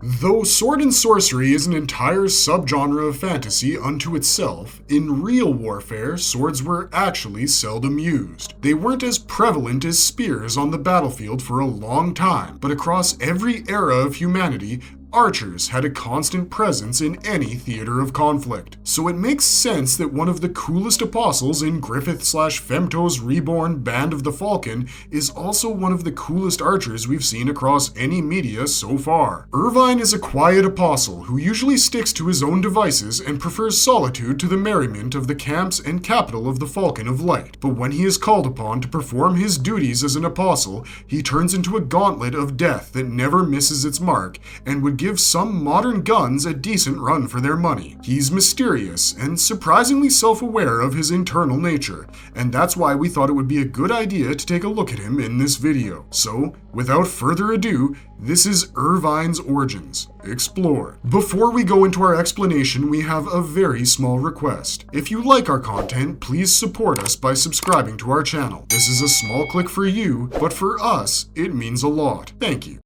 Though sword and sorcery is an entire subgenre of fantasy unto itself, in real warfare, swords were actually seldom used. They weren't as prevalent as spears on the battlefield for a long time, but across every era of humanity, archers had a constant presence in any theater of conflict. So it makes sense that one of the coolest apostles in Griffith/Femto's Reborn Band of the Falcon is also one of the coolest archers we've seen across any media so far. Irvine is a quiet apostle who usually sticks to his own devices and prefers solitude to the merriment of the camps and capital of the Falcon of Light. But when he is called upon to perform his duties as an apostle, he turns into a gauntlet of death that never misses its mark and would give some modern guns a decent run for their money. He's mysterious and surprisingly self-aware of his internal nature, and that's why we thought it would be a good idea to take a look at him in this video. So, without further ado, this is Irvine's origins. Explore. Before we go into our explanation, we have a very small request. If you like our content, please support us by subscribing to our channel. This is a small click for you, but for us, it means a lot. Thank you.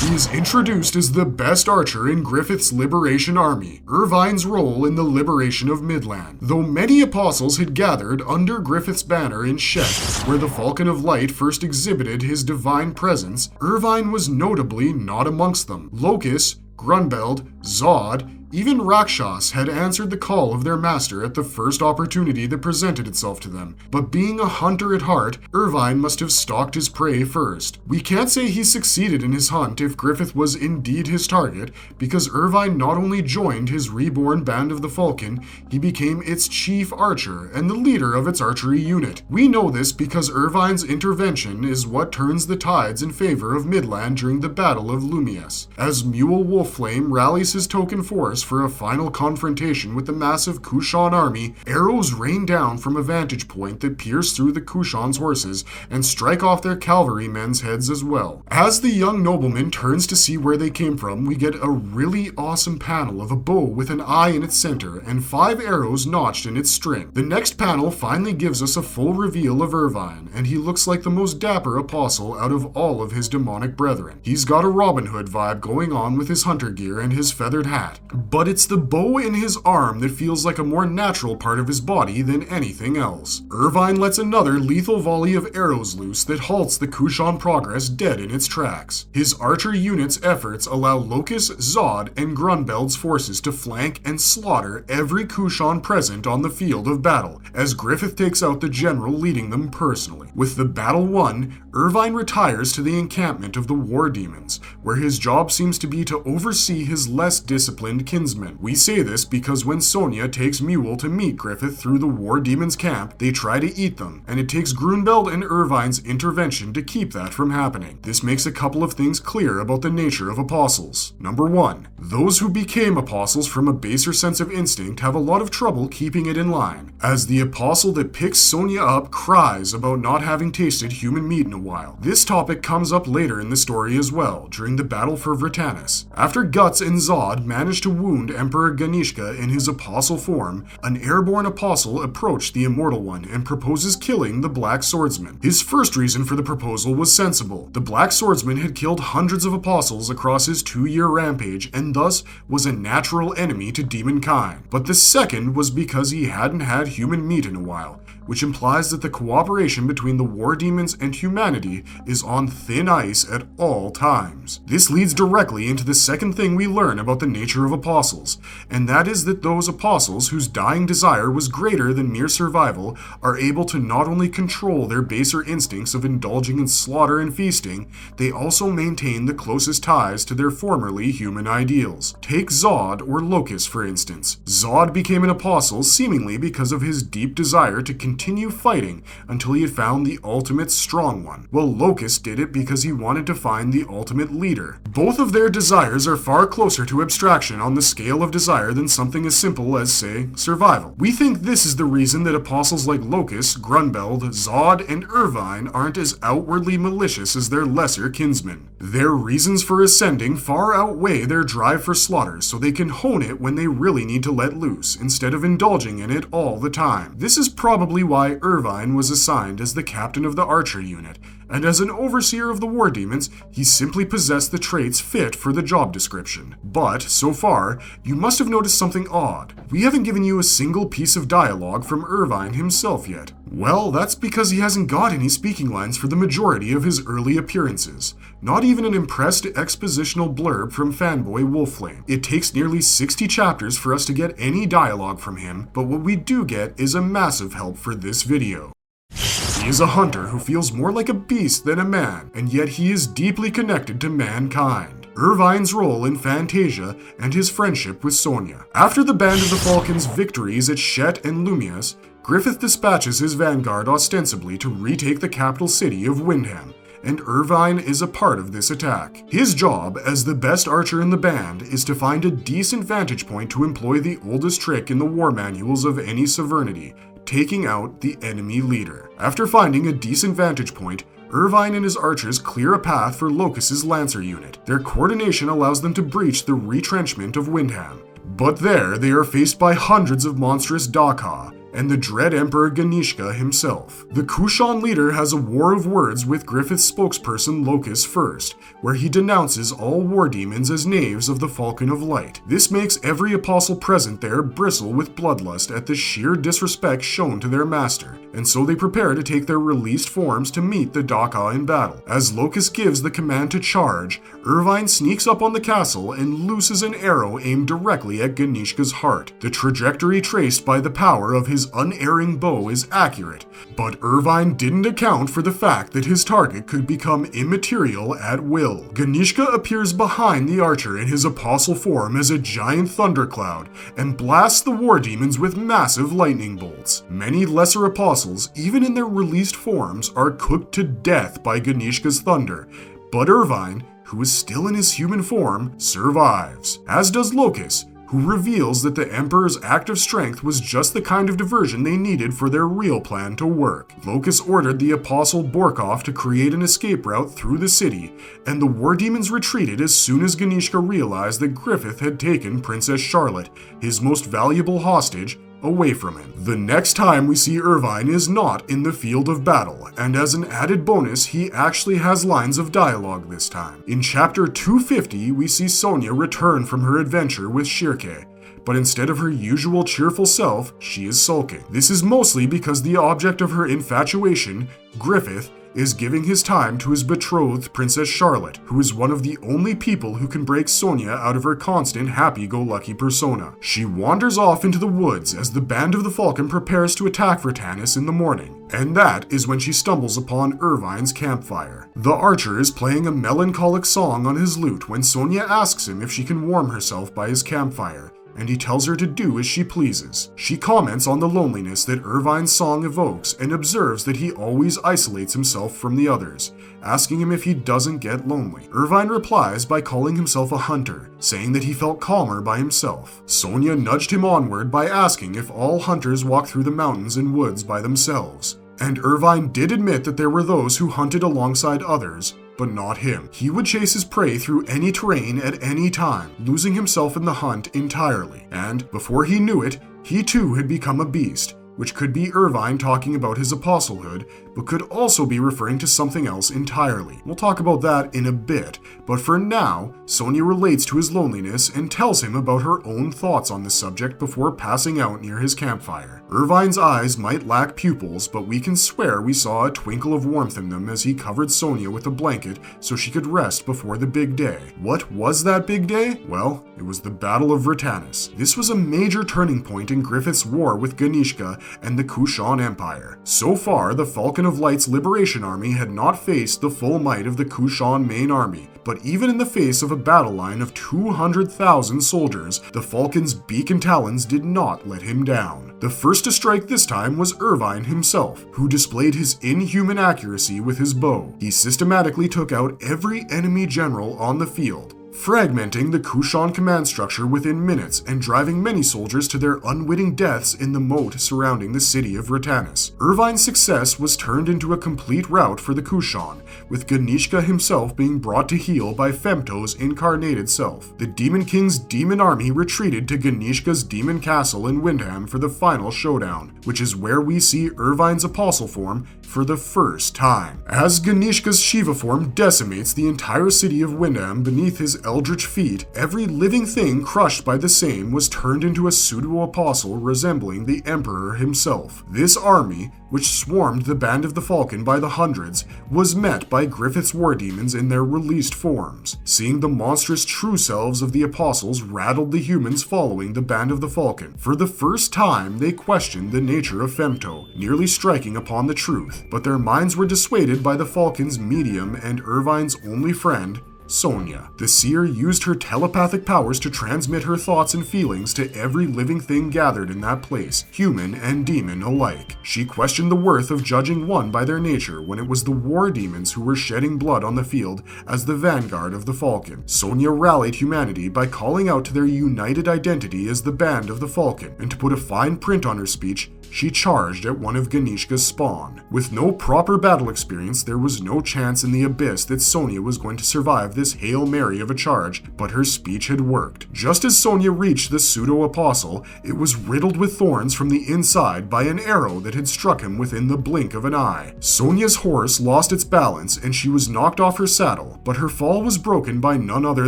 He is introduced as the best archer in Griffith's Liberation Army, Irvine's role in the liberation of Midland. Though many apostles had gathered under Griffith's banner in Shek, where the Falcon of Light first exhibited his divine presence, Irvine was notably not amongst them. Locus, Grunbeld, Zod, even Rakshas had answered the call of their master at the first opportunity that presented itself to them. But being a hunter at heart, Irvine must have stalked his prey first. We can't say he succeeded in his hunt if Griffith was indeed his target, because Irvine not only joined his reborn Band of the Falcon, he became its chief archer and the leader of its archery unit. We know this because Irvine's intervention is what turns the tides in favor of Midland during the Battle of Lumias. As Mule Wolfflame rallies his token force for a final confrontation with the massive Kushan army, arrows rain down from a vantage point that pierce through the Kushan's horses and strike off their cavalrymen's heads as well. As the young nobleman turns to see where they came from, we get a really awesome panel of a bow with an eye in its center and 5 arrows notched in its string. The next panel finally gives us a full reveal of Irvine, and he looks like the most dapper apostle out of all of his demonic brethren. He's got a Robin Hood vibe going on with his hunter gear and his feathered hat. But it's the bow in his arm that feels like a more natural part of his body than anything else. Irvine lets another lethal volley of arrows loose that halts the Kushan progress dead in its tracks. His archer unit's efforts allow Locus, Zod, and Grunbeld's forces to flank and slaughter every Kushan present on the field of battle, as Griffith takes out the general leading them personally. With the battle won, Irvine retires to the encampment of the war demons, where his job seems to be to oversee his less disciplined kinsmen. We say this because when Sonia takes Mule to meet Griffith through the war demon's camp, they try to eat them, and it takes Grunbeld and Irvine's intervention to keep that from happening. This makes a couple of things clear about the nature of apostles. Number 1, those who became apostles from a baser sense of instinct have a lot of trouble keeping it in line, as the apostle that picks Sonia up cries about not having tasted human meat in a while. This topic comes up later in the story as well, during the battle for Vritannis. After Guts and Zod manage to wound Emperor Ganishka in his apostle form, an airborne apostle approached the Immortal One and proposes killing the Black Swordsman. His first reason for the proposal was sensible. The Black Swordsman had killed hundreds of apostles across his 2-year rampage and thus was a natural enemy to demonkind. But the second was because he hadn't had human meat in a while, which implies that the cooperation between the war demons and humanity is on thin ice at all times. This leads directly into the second thing we learn about the nature of apostles, and that is that those apostles whose dying desire was greater than mere survival are able to not only control their baser instincts of indulging in slaughter and feasting, they also maintain the closest ties to their formerly human ideals. Take Zod or Locus, for instance. Zod became an apostle seemingly because of his deep desire to continue fighting until he had found the ultimate strong one, while Locus did it because he wanted to find the ultimate leader. Both of their desires are far closer to abstraction on the scale of desire than something as simple as, say, survival. We think this is the reason that apostles like Locus, Grunbeld, Zod, and Irvine aren't as outwardly malicious as their lesser kinsmen. Their reasons for ascending far outweigh their drive for slaughter, so they can hone it when they really need to let loose, instead of indulging in it all the time. This is probably why Irvine was assigned as the captain of the archer unit, and as an overseer of the war demons, he simply possessed the traits fit for the job description. But, so far, you must have noticed something odd. We haven't given you a single piece of dialogue from Irvine himself yet. Well, that's because he hasn't got any speaking lines for the majority of his early appearances. Not even an impressed expositional blurb from fanboy Wolflame. It takes nearly 60 chapters for us to get any dialogue from him, but what we do get is a massive help for this video. He is a hunter who feels more like a beast than a man, and yet he is deeply connected to mankind. Irvine's role in Fantasia and his friendship with Sonia. After the Band of the Falcon's victories at Shet and Lumias, Griffith dispatches his vanguard ostensibly to retake the capital city of Windham, and Irvine is a part of this attack. His job, as the best archer in the band, is to find a decent vantage point to employ the oldest trick in the war manuals of any sovereignty, taking out the enemy leader. After finding a decent vantage point, Irvine and his archers clear a path for Locus's Lancer unit. Their coordination allows them to breach the retrenchment of Windham. But there, they are faced by hundreds of monstrous Daka, and the dread Emperor Ganishka himself. The Kushan leader has a war of words with Griffith's spokesperson Locus first, where he denounces all war demons as knaves of the Falcon of Light. This makes every apostle present there bristle with bloodlust at the sheer disrespect shown to their master, and so they prepare to take their released forms to meet the Daka in battle. As Locus gives the command to charge, Irvine sneaks up on the castle and looses an arrow aimed directly at Ganishka's heart. The trajectory traced by the power of his unerring bow is accurate, but Irvine didn't account for the fact that his target could become immaterial at will. Ganishka appears behind the archer in his apostle form as a giant thundercloud and blasts the war demons with massive lightning bolts. Many lesser apostles, even in their released forms, are cooked to death by Ganishka's thunder, but Irvine, who is still in his human form, survives, as does Locus, who reveals that the Emperor's act of strength was just the kind of diversion they needed for their real plan to work. Locus ordered the Apostle Borkov to create an escape route through the city, and the war demons retreated as soon as Ganishka realized that Griffith had taken Princess Charlotte, his most valuable hostage, away from him. The next time we see Irvine is not in the field of battle, and as an added bonus, he actually has lines of dialogue this time. In chapter 250, we see Sonia return from her adventure with Shirke, but instead of her usual cheerful self, she is sulking. This is mostly because the object of her infatuation, Griffith, is giving his time to his betrothed Princess Charlotte, who is one of the only people who can break Sonia out of her constant happy-go-lucky persona. She wanders off into the woods as the Band of the Falcon prepares to attack Vertanis in the morning, and that is when she stumbles upon Irvine's campfire. The archer is playing a melancholic song on his lute when Sonia asks him if she can warm herself by his campfire, and he tells her to do as she pleases. She comments on the loneliness that Irvine's song evokes and observes that he always isolates himself from the others, asking him if he doesn't get lonely. Irvine replies by calling himself a hunter, saying that he felt calmer by himself. Sonia nudged him onward by asking if all hunters walk through the mountains and woods by themselves, and Irvine did admit that there were those who hunted alongside others, but not him. He would chase his prey through any terrain at any time, losing himself in the hunt entirely. And before he knew it, he too had become a beast, which could be Irvine talking about his apostlehood, but could also be referring to something else entirely. We'll talk about that in a bit, but for now, Sonia relates to his loneliness and tells him about her own thoughts on the subject before passing out near his campfire. Irvine's eyes might lack pupils, but we can swear we saw a twinkle of warmth in them as he covered Sonia with a blanket so she could rest before the big day. What was that big day? Well, it was the Battle of Vertanis. This was a major turning point in Griffith's war with Ganishka and the Kushan Empire. So far, the Falcon of Light's Liberation Army had not faced the full might of the Kushan main army, but even in the face of a battle line of 200,000 soldiers, the Falcon's beak and talons did not let him down. The first to strike this time was Irvine himself, who displayed his inhuman accuracy with his bow. He systematically took out every enemy general on the field, fragmenting the Kushan command structure within minutes and driving many soldiers to their unwitting deaths in the moat surrounding the city of Ratanus. Irvine's success was turned into a complete rout for the Kushan, with Ganishka himself being brought to heel by Femto's incarnated self. The Demon King's demon army retreated to Ganishka's demon castle in Windham for the final showdown, which is where we see Irvine's apostle form for the first time. As Ganishka's Shiva form decimates the entire city of Windham beneath his eldritch feet, every living thing crushed by the same was turned into a pseudo-apostle resembling the Emperor himself. This army, which swarmed the Band of the Falcon by the hundreds, was met by Griffith's war demons in their released forms. Seeing the monstrous true selves of the apostles rattled the humans following the Band of the Falcon. For the first time, they questioned the nature of Femto, nearly striking upon the truth, but their minds were dissuaded by the Falcon's medium and Irvine's only friend, Sonia. The seer used her telepathic powers to transmit her thoughts and feelings to every living thing gathered in that place, human and demon alike. She questioned the worth of judging one by their nature when it was the war demons who were shedding blood on the field as the vanguard of the Falcon. Sonia rallied humanity by calling out to their united identity as the Band of the Falcon, and to put a fine print on her speech, she charged at one of Ganishka's spawn. With no proper battle experience, there was no chance in the abyss that Sonia was going to survive this Hail Mary of a charge, but her speech had worked. Just as Sonia reached the pseudo-apostle, it was riddled with thorns from the inside by an arrow that had struck him within the blink of an eye. Sonia's horse lost its balance and she was knocked off her saddle, but her fall was broken by none other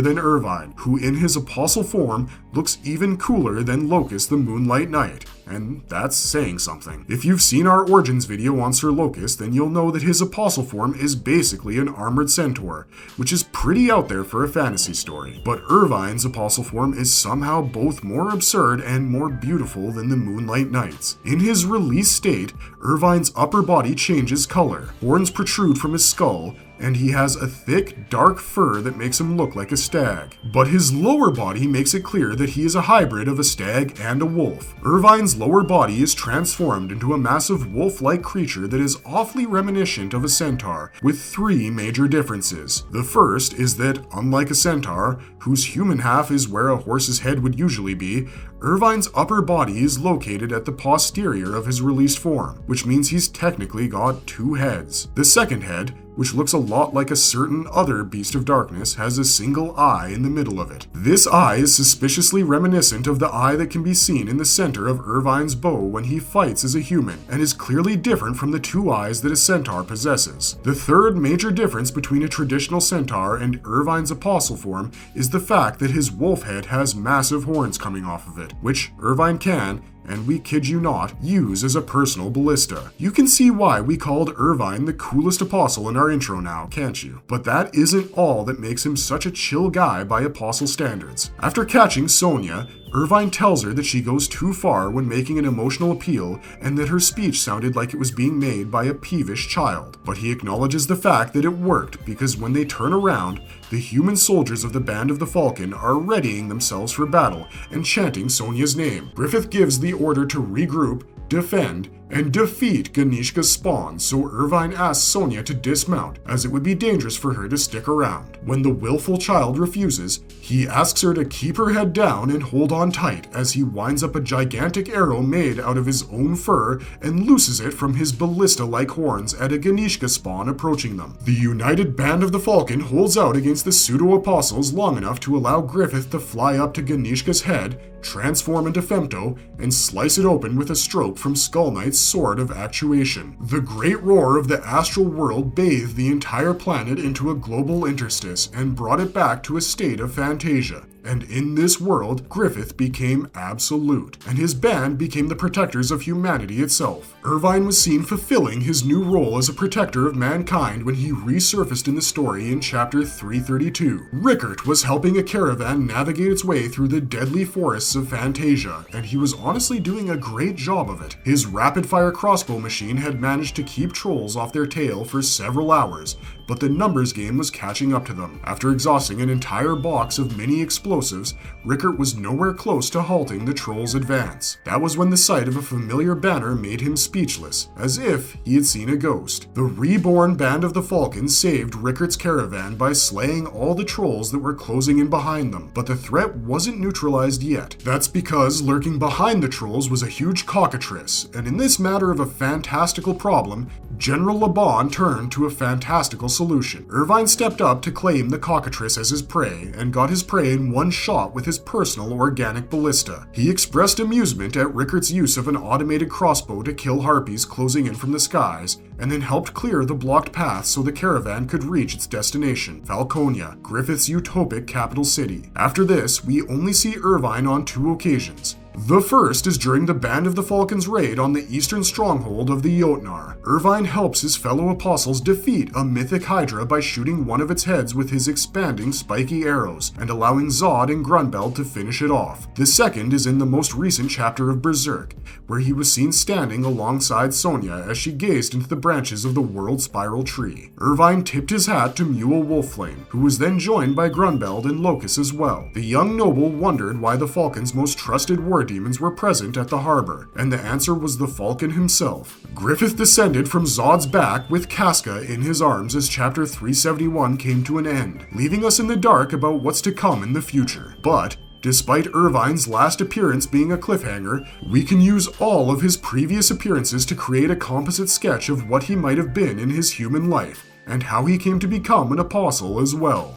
than Irvine, who in his apostle form looks even cooler than Locust the Moonlight Knight. And that's saying something. If you've seen our Origins video on Sir Locust, then you'll know that his apostle form is basically an armored centaur, which is pretty out there for a fantasy story. But Irvine's apostle form is somehow both more absurd and more beautiful than the Moonlight Knight's. In his released state, Irvine's upper body changes color, horns protrude from his skull, and he has a thick, dark fur that makes him look like a stag. But his lower body makes it clear that he is a hybrid of a stag and a wolf. Irvine's lower body is transformed into a massive wolf-like creature that is awfully reminiscent of a centaur, with three major differences. The first is that, unlike a centaur, whose human half is where a horse's head would usually be, Irvine's upper body is located at the posterior of his released form, which means he's technically got two heads. The second head, which looks a lot like a certain other beast of darkness, has a single eye in the middle of it. This eye is suspiciously reminiscent of the eye that can be seen in the center of Irvine's bow when he fights as a human, and is clearly different from the two eyes that a centaur possesses. The third major difference between a traditional centaur and Irvine's apostle form is the fact that his wolf head has massive horns coming off of it, which Irvine can, and we kid you not, use as a personal ballista. You can see why we called Irvine the coolest apostle in our intro now, can't you? But that isn't all that makes him such a chill guy by apostle standards. After catching Sonia, Irvine tells her that she goes too far when making an emotional appeal and that her speech sounded like it was being made by a peevish child. But he acknowledges the fact that it worked because when they turn around, the human soldiers of the Band of the Falcon are readying themselves for battle and chanting Sonia's name. Griffith gives the order to regroup, defend, and defeat Ganishka's spawn, so Irvine asks Sonia to dismount, as it would be dangerous for her to stick around. When the willful child refuses, he asks her to keep her head down and hold on tight as he winds up a gigantic arrow made out of his own fur and looses it from his ballista-like horns at a Ganishka spawn approaching them. The united Band of the Falcon holds out against the pseudo-apostles long enough to allow Griffith to fly up to Ganishka's head, transform into Femto, and slice it open with a stroke from Skull Knight's sword of actuation. The great roar of the astral world bathed the entire planet into a global interstice and brought it back to a state of fantasia. And in this world, Griffith became absolute, and his band became the protectors of humanity itself. Irvine was seen fulfilling his new role as a protector of mankind when he resurfaced in the story in chapter 332. Rickert was helping a caravan navigate its way through the deadly forests of Fantasia, and he was honestly doing a great job of it. His rapid-fire crossbow machine had managed to keep trolls off their tail for several hours, but the numbers game was catching up to them. After exhausting an entire box of mini explosives, Rickert was nowhere close to halting the trolls' advance. That was when the sight of a familiar banner made him speechless, as if he had seen a ghost. The Reborn band of the Falcon saved Rickert's caravan by slaying all the trolls that were closing in behind them, but the threat wasn't neutralized yet. That's because lurking behind the trolls was a huge cockatrice, and in this matter of a fantastical problem, General Reborn turned to a fantastical solution. Irvine stepped up to claim the cockatrice as his prey, and got his prey in one shot with his personal organic ballista. He expressed amusement at Rickert's use of an automated crossbow to kill harpies closing in from the skies, and then helped clear the blocked path so the caravan could reach its destination, Falconia, Griffith's utopic capital city. After this, we only see Irvine on 2 occasions. The first is during the Band of the Falcon's raid on the eastern stronghold of the Jotnar. Irvine helps his fellow apostles defeat a mythic hydra by shooting one of its heads with his expanding spiky arrows, and allowing Zod and Grunbeld to finish it off. The second is in the most recent chapter of Berserk, where he was seen standing alongside Sonya as she gazed into the branches of the World Spiral tree. Irvine tipped his hat to Mule Wolfflame, who was then joined by Grunbeld and Locus as well. The young noble wondered why the Falcon's most trusted war demons were present at the harbor, and the answer was the Falcon himself. Griffith descended from Zod's back with Casca in his arms as chapter 371 came to an end, leaving us in the dark about what's to come in the future. But despite Irvine's last appearance being a cliffhanger, we can use all of his previous appearances to create a composite sketch of what he might have been in his human life, and how he came to become an apostle as well.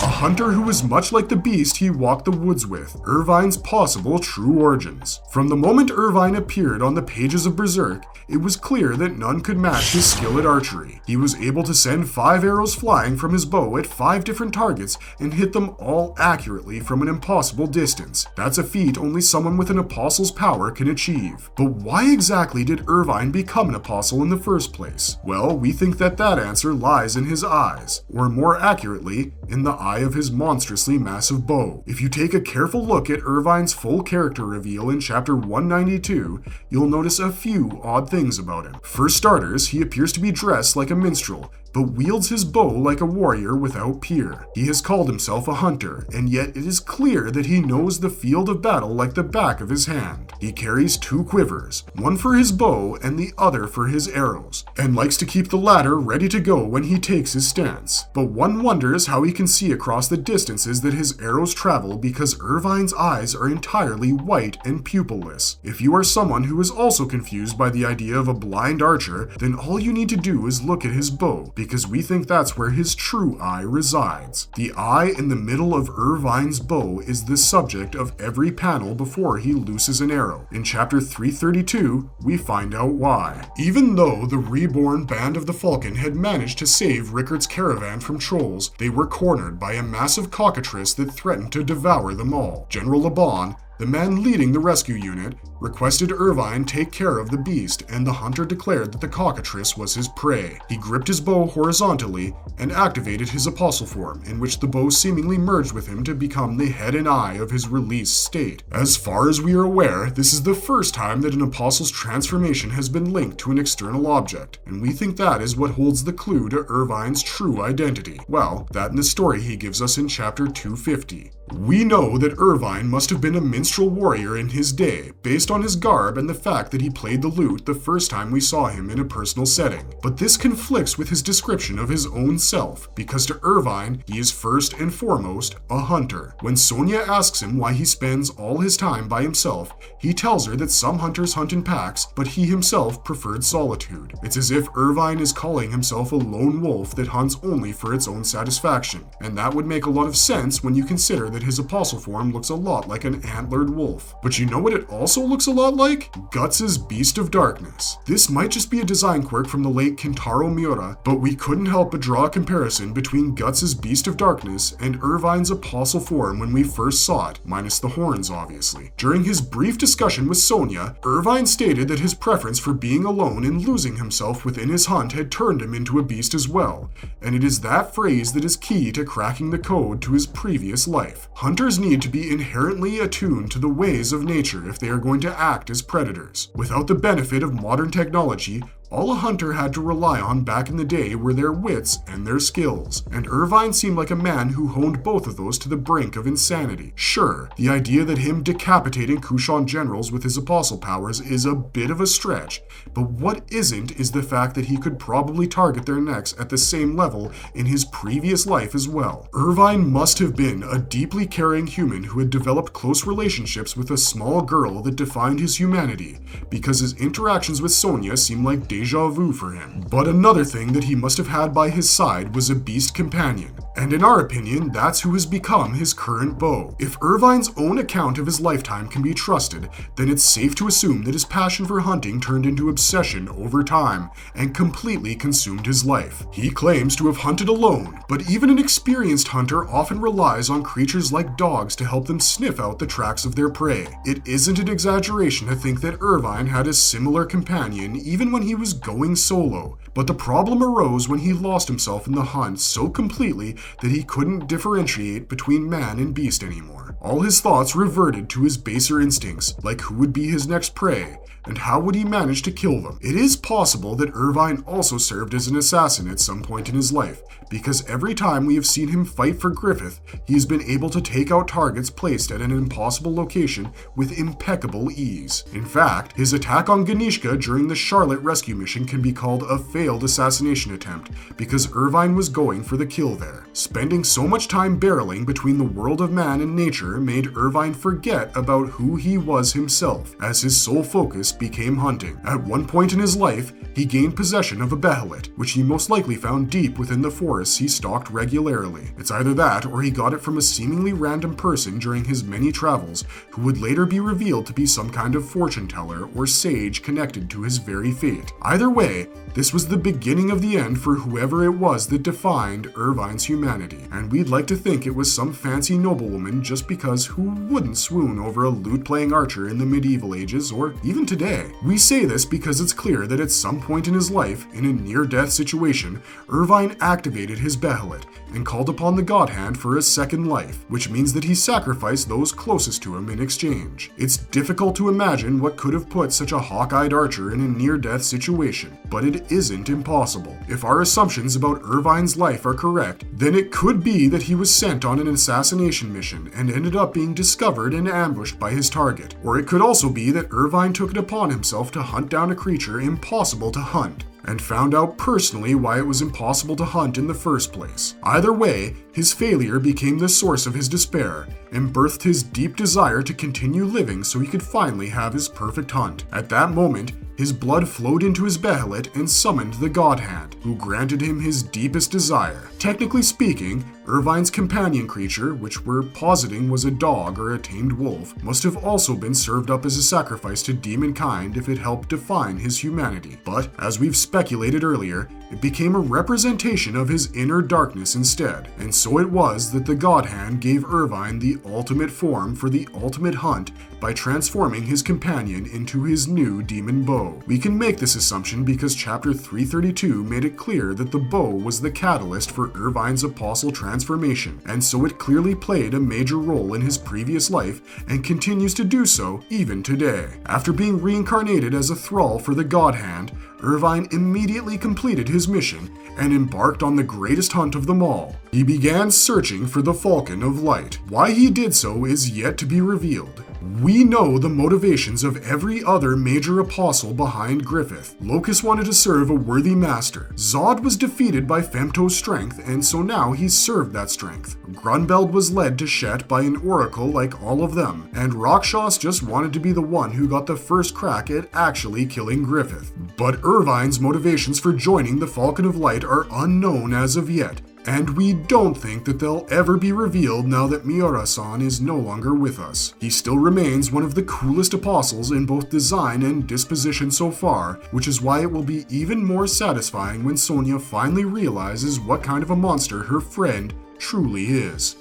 A hunter who was much like the beast he walked the woods with, Irvine's possible true origins. From the moment Irvine appeared on the pages of Berserk, it was clear that none could match his skill at archery. He was able to send 5 arrows flying from his bow at 5 different targets and hit them all accurately from an impossible distance. That's a feat only someone with an apostle's power can achieve. But why exactly did Irvine become an apostle in the first place? Well, we think that answer lies in his eyes, or more accurately, in the eye of his monstrously massive bow. If you take a careful look at Irvine's full character reveal in chapter 192, you'll notice a few odd things about him. For starters, he appears to be dressed like a minstrel, but wields his bow like a warrior without peer. He has called himself a hunter, and yet it is clear that he knows the field of battle like the back of his hand. He carries 2 quivers, one for his bow and the other for his arrows, and likes to keep the latter ready to go when he takes his stance. But one wonders how he can see across the distances that his arrows travel, because Irvine's eyes are entirely white and pupilless. If you are someone who is also confused by the idea of a blind archer, then all you need to do is look at his bow, because we think that's where his true eye resides. The eye in the middle of Irvine's bow is the subject of every panel before he looses an arrow. In chapter 332, we find out why. Even though the Reborn Band of the Falcon had managed to save Rickert's caravan from trolls, they were cornered by a massive cockatrice that threatened to devour them all. General Laban, the man leading the rescue unit, requested Irvine take care of the beast, and the hunter declared that the cockatrice was his prey. He gripped his bow horizontally and activated his apostle form, in which the bow seemingly merged with him to become the head and eye of his released state. As far as we are aware, this is the first time that an apostle's transformation has been linked to an external object, and we think that is what holds the clue to Irvine's true identity. Well, that in the story he gives us in chapter 250. We know that Irvine must have been a minstrel warrior in his day, based on his garb and the fact that he played the lute the first time we saw him in a personal setting. But this conflicts with his description of his own self, because to Irvine, he is first and foremost a hunter. When Sonya asks him why he spends all his time by himself, he tells her that some hunters hunt in packs, but he himself preferred solitude. It's as if Irvine is calling himself a lone wolf that hunts only for its own satisfaction, and that would make a lot of sense when you consider that his apostle form looks a lot like an antlered wolf. But you know what it also looks a lot like? Guts' Beast of Darkness. This might just be a design quirk from the late Kentaro Miura, but we couldn't help but draw a comparison between Guts' Beast of Darkness and Irvine's apostle form when we first saw it, minus the horns obviously. During his brief discussion with Sonya, Irvine stated that his preference for being alone and losing himself within his hunt had turned him into a beast as well, and it is that phrase that is key to cracking the code to his previous life. Hunters need to be inherently attuned to the ways of nature if they are going to act as predators. Without the benefit of modern technology, All a hunter had to rely on back in the day were their wits and their skills, and Irvine seemed like a man who honed both of those to the brink of insanity. Sure, the idea that him decapitating Kushan generals with his apostle powers is a bit of a stretch, but what isn't is the fact that he could probably target their necks at the same level in his previous life as well. Irvine must have been a deeply caring human who had developed close relationships with a small girl that defined his humanity, because his interactions with Sonya seemed like deja vu for him. But another thing that he must have had by his side was a beast companion, and in our opinion, that's who has become his current beau. If Irvine's own account of his lifetime can be trusted, then it's safe to assume that his passion for hunting turned into obsession over time and completely consumed his life. He claims to have hunted alone, but even an experienced hunter often relies on creatures like dogs to help them sniff out the tracks of their prey. It isn't an exaggeration to think that Irvine had a similar companion even when he was going solo, but the problem arose when he lost himself in the hunt so completely that he couldn't differentiate between man and beast anymore. All his thoughts reverted to his baser instincts, like who would be his next prey, and how would he manage to kill them. It is possible that Irvine also served as an assassin at some point in his life, because every time we have seen him fight for Griffith, he has been able to take out targets placed at an impossible location with impeccable ease. In fact, his attack on Ganishka during the Charlotte rescue mission can be called a failed assassination attempt, because Irvine was going for the kill there. Spending so much time barreling between the world of man and nature made Irvine forget about who he was himself, as his sole focus became hunting. At one point in his life, he gained possession of a behelit, which he most likely found deep within the forests he stalked regularly. It's either that, or he got it from a seemingly random person during his many travels, who would later be revealed to be some kind of fortune teller or sage connected to his very fate. Either way, this was the beginning of the end for whoever it was that defined Irvine's humanity, and we'd like to think it was some fancy noblewoman, just because who wouldn't swoon over a lute-playing archer in the medieval ages or even today? We say this because it's clear that at some point in his life, in a near-death situation, Irvine activated his behelit and called upon the God Hand for a second life, which means that he sacrificed those closest to him in exchange. It's difficult to imagine what could have put such a hawk-eyed archer in a near-death situation, but it isn't impossible. If our assumptions about Irvine's life are correct, then it could be that he was sent on an assassination mission and ended up being discovered and ambushed by his target. Or it could also be that Irvine took it upon himself to hunt down a creature impossible to hunt, and found out personally why it was impossible to hunt in the first place. Either way, his failure became the source of his despair, and birthed his deep desire to continue living so he could finally have his perfect hunt. At that moment, his blood flowed into his behelit and summoned the God Hand, who granted him his deepest desire. Technically speaking, Irvine's companion creature, which we're positing was a dog or a tamed wolf, must have also been served up as a sacrifice to demonkind if it helped define his humanity. But, as we've speculated earlier, it became a representation of his inner darkness instead, and so it was that the God Hand gave Irvine the ultimate form for the ultimate hunt by transforming his companion into his new demon bow. We can make this assumption because chapter 332 made it clear that the bow was the catalyst for Irvine's apostle transformation, and so it clearly played a major role in his previous life and continues to do so even today. After being reincarnated as a thrall for the God Hand, Irvine immediately completed his mission and embarked on the greatest hunt of them all. He began searching for the Falcon of Light. Why he did so is yet to be revealed. We know the motivations of every other major apostle behind Griffith. Locus wanted to serve a worthy master. Zod was defeated by Femto's strength, and so now he served that strength. Grunbeld was led to Shet by an oracle like all of them, and Rakshas just wanted to be the one who got the first crack at actually killing Griffith. But Irvine's motivations for joining the Falcon of Light are unknown as of yet, and we don't think that they'll ever be revealed now that Miura-san is no longer with us. He still remains one of the coolest apostles in both design and disposition so far, which is why it will be even more satisfying when Sonya finally realizes what kind of a monster her friend truly is.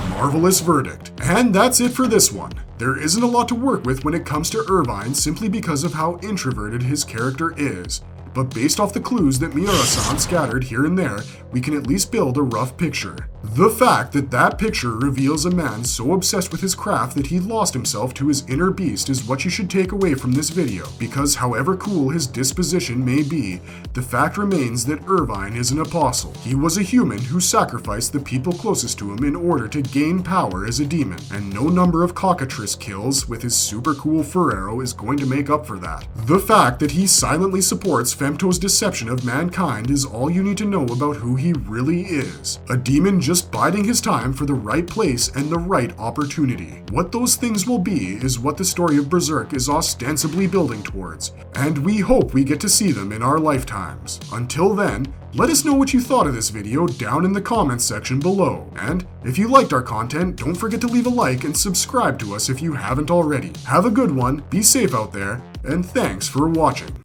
Marvelous verdict. And that's it for this one. There isn't a lot to work with when it comes to Irvine simply because of how introverted his character is. but based off the clues that Miura-san scattered here and there, we can at least build a rough picture. The fact that that picture reveals a man so obsessed with his craft that he lost himself to his inner beast is what you should take away from this video, because however cool his disposition may be, the fact remains that Irvine is an apostle. He was a human who sacrificed the people closest to him in order to gain power as a demon, and no number of cockatrice kills with his super cool Ferrero is going to make up for that. The fact that he silently supports Femto's deception of mankind is all you need to know about who he really is. A demon just biding his time for the right place and the right opportunity. What those things will be is what the story of Berserk is ostensibly building towards, and we hope we get to see them in our lifetimes. Until then, let us know what you thought of this video down in the comments section below. And if you liked our content, don't forget to leave a like and subscribe to us if you haven't already. Have a good one, be safe out there, and thanks for watching.